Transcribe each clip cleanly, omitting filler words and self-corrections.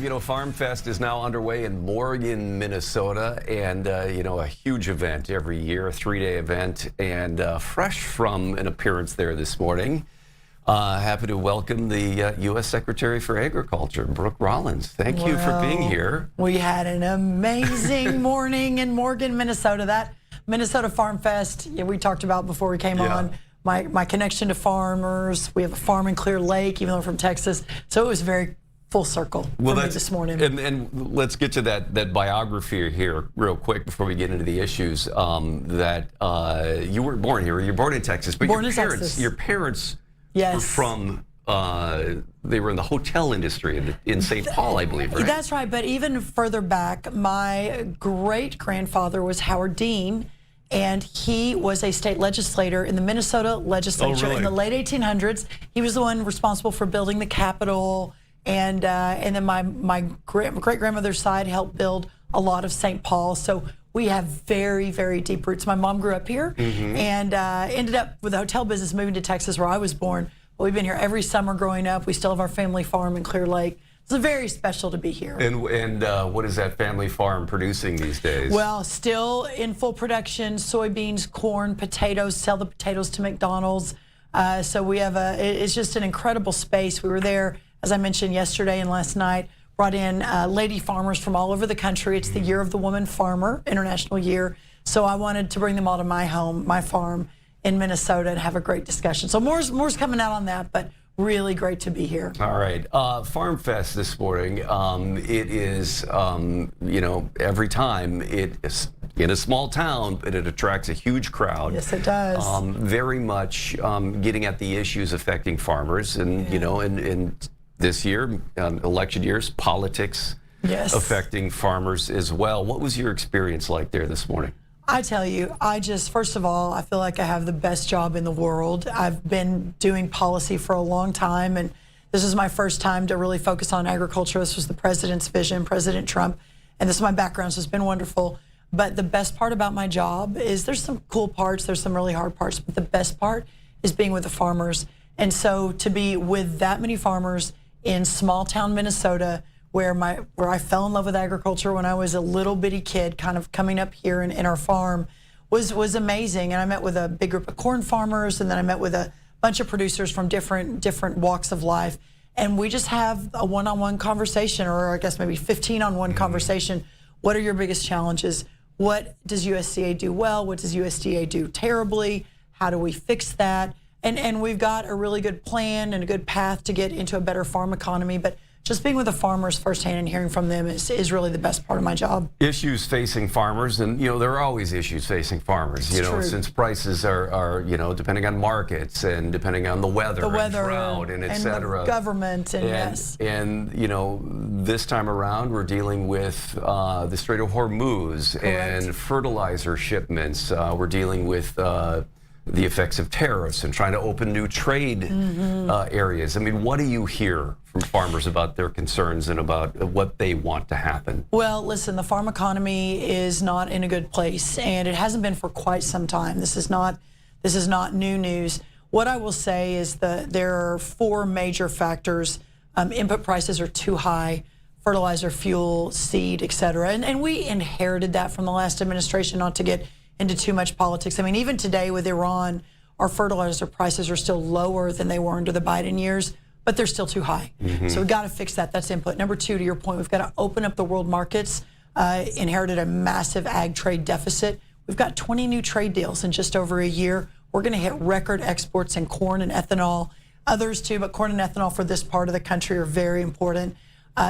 5, Farmfest is now underway in Morgan, Minnesota, and, a huge event every year, a 3-day event, and fresh from an appearance there this morning. Happy to welcome the U.S. Secretary for Agriculture, Brooke Rollins. Thank you for being here. We had an amazing morning in Morgan, Minnesota. That Minnesota Farm Fest, we talked about before we came on. My connection to farmers. We have a farm in Clear Lake, even though I'm from Texas. So it was very full circle for me this morning. And let's get to that biography here real quick before we get into the issues. That you weren't born here. You're born in Texas, but your parents were from, they were in the hotel industry in St. Paul, I believe, right? That's right, but even further back, my great-grandfather was Howard Dean, and he was a state legislator in the Minnesota legislature in the late 1800s. He was the one responsible for building the Capitol, and then my great-grandmother's side helped build a lot of St. Paul. So we have very, very deep roots. My mom grew up here and ended up with the hotel business, moving to Texas where I was born. But we've been here every summer growing up. We still have our family farm in Clear Lake. It's very special to be here. And what is that family farm producing these days? Well, still in full production, soybeans, corn, potatoes, sell the potatoes to McDonald's. So we have it's just an incredible space. We were there, as I mentioned, yesterday and last night, brought in lady farmers from all over the country. It's the Year of the Woman Farmer, International Year. So I wanted to bring them all to my home, my farm in Minnesota, and have a great discussion. So more's coming out on that, but really great to be here. All right. Farmfest this morning, it is, every time it is in a small town, but it attracts a huge crowd. Yes, it does. Very much getting at the issues affecting farmers. And, in this year, election years, politics affecting farmers as well. What was your experience like there this morning? I tell you, first of all, I feel like I have the best job in the world. I've been doing policy for a long time, and this is my first time to really focus on agriculture. This was the president's vision, President Trump, and this is my background, so it's been wonderful. But the best part about my job is there's some cool parts, there's some really hard parts, but the best part is being with the farmers. And so to be with that many farmers in small town Minnesota, where I fell in love with agriculture when I was a little bitty kid, kind of coming up here in our farm, was amazing. And I met with a big group of corn farmers, and then I met with a bunch of producers from different walks of life. And we just have a one-on-one conversation, or I guess maybe 15-on-1 conversation. What are your biggest challenges? What does USDA do well? What does USDA do terribly? How do we fix that? And we've got a really good plan and a good path to get into a better farm economy. But just being with the farmers firsthand and hearing from them is really the best part of my job. Issues facing farmers, and there are always issues facing farmers. Since prices are depending on markets and depending on the weather and drought and et cetera. And government and this time around we're dealing with the Strait of Hormuz and fertilizer shipments. We're dealing with the effects of tariffs and trying to open new trade areas. I mean, what do you hear from farmers about their concerns and about what they want to happen? Well, listen, the farm economy is not in a good place, and it hasn't been for quite some time. This is not new news. What I will say is that there are 4 major factors. Input prices are too high, fertilizer, fuel, seed, et cetera. And we inherited that from the last administration, not to get into too much politics. I mean, even today with Iran, our fertilizer prices are still lower than they were under the Biden years, but they're still too high. So we've got to fix that. That's input. Number 2, to your point, we've got to open up the world markets. Inherited a massive ag trade deficit. We've got 20 new trade deals in just over a year. We're going to hit record exports in corn and ethanol. Others too, but corn and ethanol for this part of the country are very important.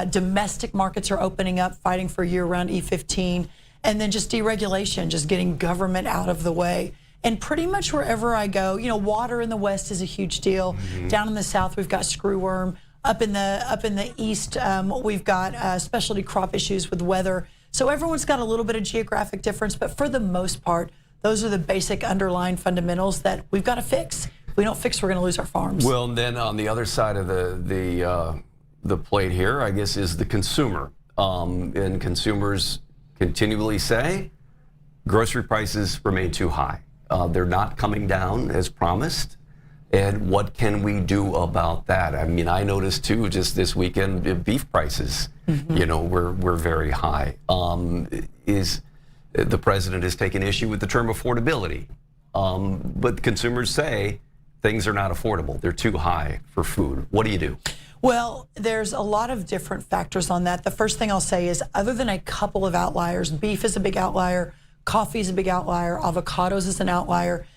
Domestic markets are opening up, fighting for year-round E15. And then just deregulation, just getting government out of the way. And pretty much wherever I go, water in the West is a huge deal. Down in the South, we've got screwworm. Up in the East, we've got specialty crop issues with weather. So everyone's got a little bit of geographic difference, but for the most part, those are the basic underlying fundamentals that we've got to fix. If we don't fix, we're going to lose our farms. Well, and then on the other side of the plate here, I guess, is the consumer. And consumers continually say grocery prices remain too high. They're not coming down as promised. And what can we do about that? I mean, I noticed too, just this weekend, beef prices, you know, were very high. The president has taken issue with the term affordability, but consumers say things are not affordable. They're too high for food. What do you do? Well, there's a lot of different factors on that. The first thing I'll say is, other than a couple of outliers, beef is a big outlier, coffee is a big outlier, avocados is an outlier.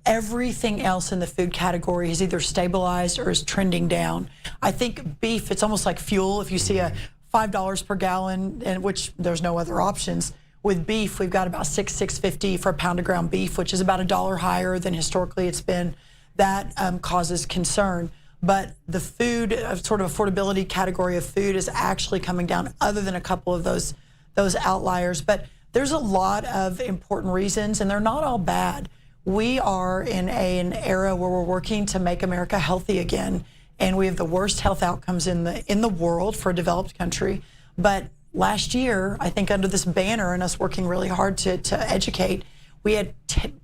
Everything else in the food category is either stabilized or is trending down. I think beef, it's almost like fuel. If you see a $5 per gallon, in which there's no other options, with beef, we've got about $6.50 for a pound of ground beef, which is about $1 higher than historically it's been. That causes concern. But the food, sort of affordability category of food, is actually coming down, other than a couple of those outliers. But there's a lot of important reasons, and they're not all bad. We are in an era where we're working to make America healthy again, and we have the worst health outcomes in the world for a developed country. But last year, I think under this banner and us working really hard to educate, we had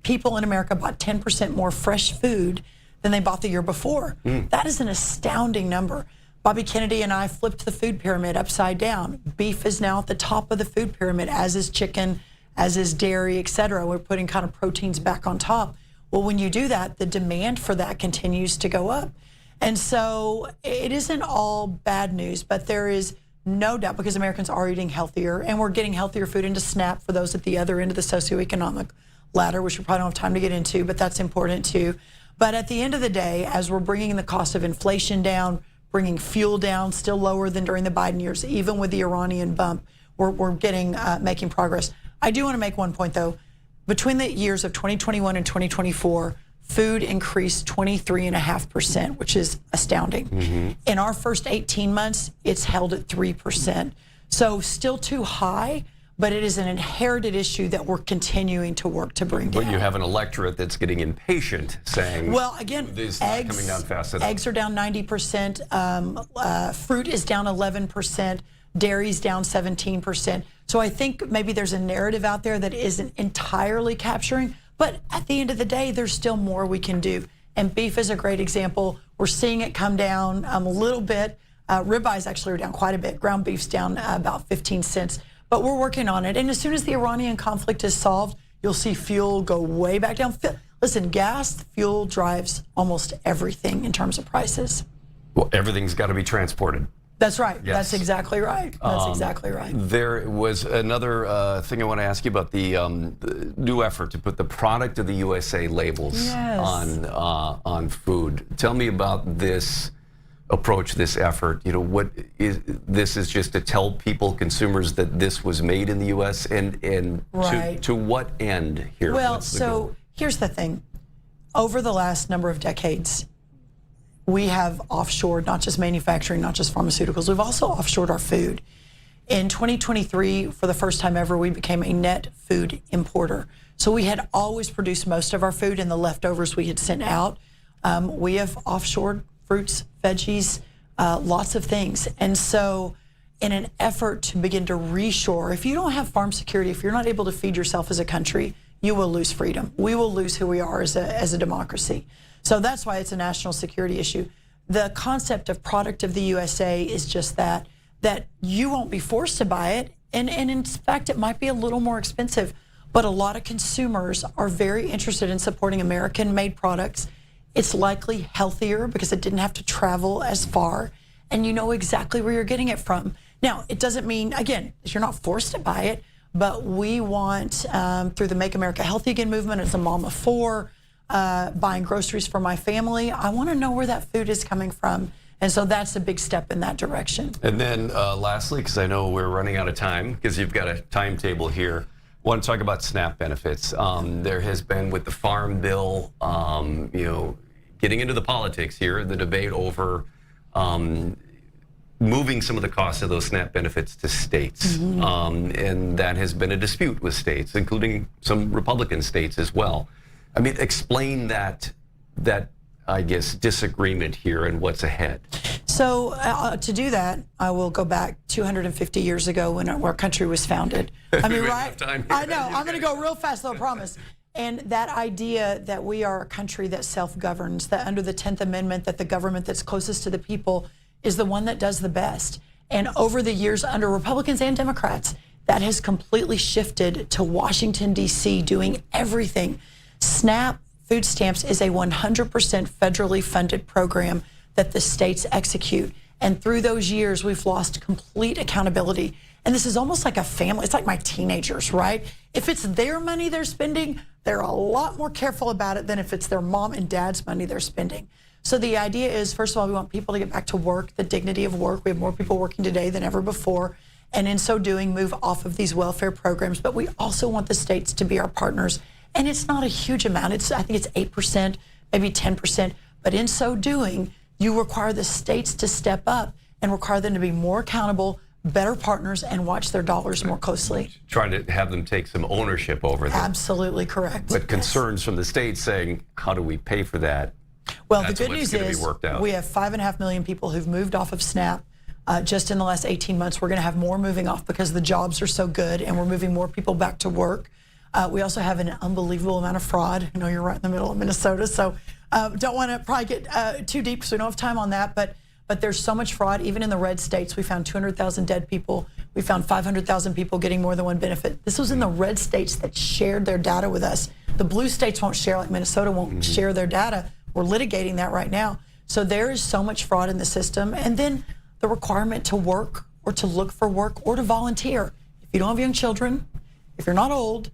people in America bought 10% more fresh food than they bought the year before. That is an astounding number. Bobby Kennedy and I flipped the food pyramid upside down. Beef is now at the top of the food pyramid, as is chicken, as is dairy, et cetera. We're putting kind of proteins back on top. Well, when you do that, the demand for that continues to go up. And so it isn't all bad news, but there is no doubt, because Americans are eating healthier, and we're getting healthier food into SNAP for those at the other end of the socioeconomic ladder, which we probably don't have time to get into, but that's important too. But at the end of the day, as we're bringing the cost of inflation down, bringing fuel down, still lower than during the Biden years, even with the Iranian bump, we're making progress. I do want to make one point, though. Between the years of 2021 and 2024, food increased 23.5%, which is astounding. In our first 18 months, it's held at 3%. So still too high, but it is an inherited issue that we're continuing to work to bring down. But you have an electorate that's getting impatient, saying, well, again, this is not coming down fast enough. Eggs are down 90%, fruit is down 11%, dairy's down 17%. So I think maybe there's a narrative out there that isn't entirely capturing, but at the end of the day, there's still more we can do. And beef is a great example. We're seeing it come down a little bit. Ribeyes actually are down quite a bit. Ground beef's down about 15 cents. But we're working on it. And as soon as the Iranian conflict is solved, you'll see fuel go way back down. Listen, gas, fuel drives almost everything in terms of prices. Well, everything's got to be transported. That's right. Yes. That's exactly right. That's exactly right. There was another thing I want to ask you about, the new effort to put the product of the USA labels on food. Tell me about this approach, this effort. You know, what is this? Is just to tell people, consumers, that this was made in the U.S. and right. to what end here? Well, so here's the thing. Over the last number of decades, we have offshored not just manufacturing, not just pharmaceuticals. We've also offshored our food. In 2023, for the first time ever, we became a net food importer. So we had always produced most of our food, and the leftovers we had sent out. We have offshored fruits, veggies, lots of things. And so in an effort to begin to reshore, if you don't have farm security, if you're not able to feed yourself as a country, you will lose freedom. We will lose who we are as a democracy. So that's why it's a national security issue. The concept of product of the USA is just that you won't be forced to buy it. And in fact, it might be a little more expensive, but a lot of consumers are very interested in supporting American-made products. It's likely healthier because it didn't have to travel as far, and you know exactly where you're getting it from. Now, it doesn't mean, again, you're not forced to buy it, but we want, through the Make America Healthy Again movement, as a mom of four, buying groceries for my family, I want to know where that food is coming from. And so that's a big step in that direction. And then lastly, because I know we're running out of time, because you've got a timetable here, I want to talk about SNAP benefits. There has been, with the Farm Bill, you know, getting into the politics here, the debate over moving some of the costs of those SNAP benefits to states. And that has been a dispute with states, including some Republican states as well. I mean, explain that I guess, disagreement here and what's ahead. So to do that, I will go back 250 years ago when our country was founded. I mean, right? I know. I'm going to go real fast, though, I promise. And that idea that we are a country that self-governs, that under the 10th Amendment, that the government that's closest to the people is the one that does the best. And over the years, under Republicans and Democrats, that has completely shifted to Washington, D.C. doing everything. SNAP, food stamps, is a 100% federally funded program that the states execute. And through those years, we've lost complete accountability. And this is almost like a family. It's like my teenagers, right? If it's their money they're spending, they're a lot more careful about it than if it's their mom and dad's money they're spending. So the idea is, first of all, we want people to get back to work, the dignity of work. We have more people working today than ever before. And in so doing, move off of these welfare programs. But we also want the states to be our partners. And it's not a huge amount. I think it's 8%, maybe 10%. But in so doing, you require the states to step up and require them to be more accountable, better partners, and watch their dollars more closely. Trying to have them take some ownership over them. Absolutely correct. But concerns from the states saying, how do we pay for that? Well, the good news is we have 5.5 million people who've moved off of SNAP just in the last 18 months. We're going to have more moving off because the jobs are so good, and we're moving more people back to work. We also have an unbelievable amount of fraud. I know you're right in the middle of Minnesota, so don't want to probably get too deep because we don't have time on that. But there's so much fraud. Even in the red states, we found 200,000 dead people. We found 500,000 people getting more than one benefit. This was in the red states that shared their data with us. The blue states won't share, like Minnesota won't share their data. We're litigating that right now. So there is so much fraud in the system. And then the requirement to work or to look for work or to volunteer. If you don't have young children, if you're not old,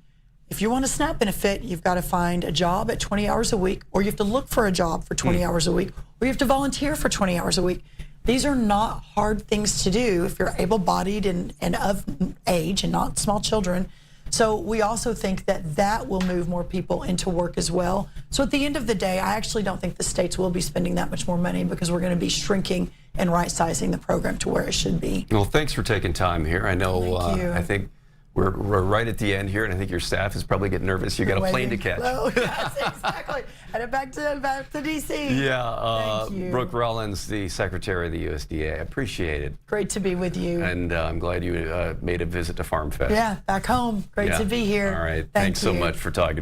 if you want a SNAP benefit, you've got to find a job at 20 hours a week, or you have to look for a job for 20 hours a week, or you have to volunteer for 20 hours a week. These are not hard things to do if you're able-bodied and of age and not small children. So we also think that that will move more people into work as well. So at the end of the day, I actually don't think the states will be spending that much more money because we're going to be shrinking and right-sizing the program to where it should be. Well, thanks for taking time here. I know, I think we're right at the end here, and I think your staff is probably getting nervous. You got a plane to catch. Oh, yes, exactly. Headed back to D.C. Yeah, Thank you. Brooke Rollins, the Secretary of the USDA. I appreciate it. Great to be with you. And I'm glad you made a visit to Farmfest. Yeah, back home. Great to be here. All right. Thanks so much for talking.